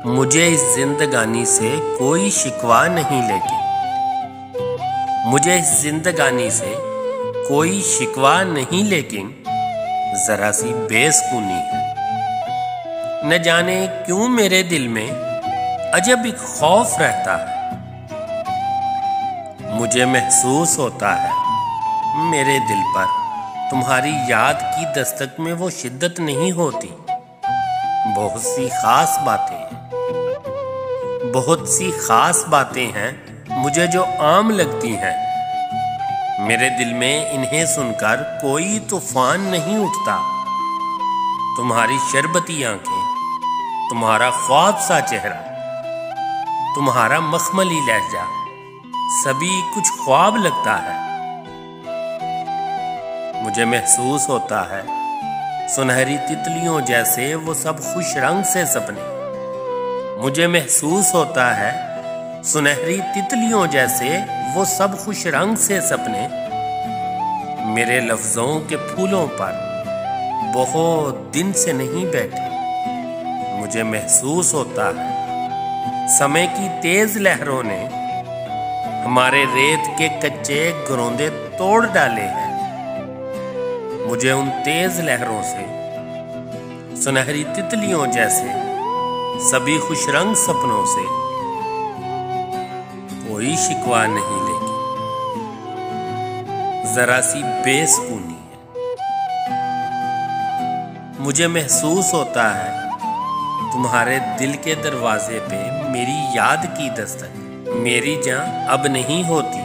मुझे इस जिंदगानी से कोई शिकवा नहीं, लेकिन मुझे इस जिंदगानी से कोई शिकवा नहीं, लेकिन जरा सी बेसुकूनी है। न जाने क्यों मेरे दिल में अजब एक खौफ रहता है। मुझे महसूस होता है मेरे दिल पर तुम्हारी याद की दस्तक में वो शिद्दत नहीं होती। बहुत सी खास बातें हैं, बहुत सी खास बातें हैं मुझे जो आम लगती हैं। मेरे दिल में इन्हें सुनकर कोई तूफान नहीं उठता। तुम्हारी शरबती आंखें, तुम्हारा ख्वाब सा चेहरा, तुम्हारा मखमली लहजा, सभी कुछ ख्वाब लगता है। मुझे महसूस होता है सुनहरी तितलियों जैसे वो सब खुश रंग से सपने। मुझे महसूस होता है सुनहरी तितलियों जैसे वो सब खुश रंग से सपने मेरे लफ्जों के फूलों पर बहुत दिन से नहीं बैठे। मुझे महसूस होता है समय की तेज लहरों ने हमारे रेत के कच्चे गरोंदे तोड़ डाले हैं। मुझे उन तेज लहरों से सुनहरी तितलियों जैसे सभी खुश रंग सपनों से कोई शिकवा नहीं, लेकिन जरा सी बेसुकूनी है। मुझे महसूस होता है तुम्हारे दिल के दरवाजे पे मेरी याद की दस्तक। मेरी जान अब नहीं होती,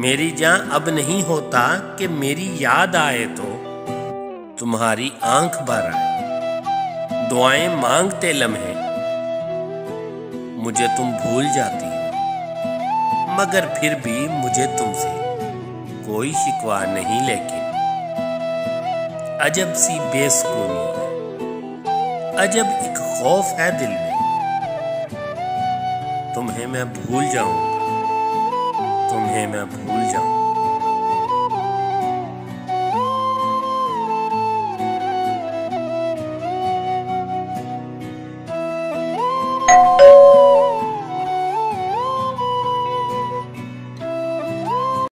मेरी जान अब नहीं होता कि मेरी याद आए तो तुम्हारी आंख भर आए। दुआएं मांगते लम्हे मुझे तुम भूल जाती हो, मगर फिर भी मुझे तुमसे कोई शिकवा नहीं, लेकिन अजब सी बेसुकूनी है, अजब एक खौफ है दिल में। तुम्हें मैं भूल जाऊंगा, तुम्हें मैं भूल जाऊंगा।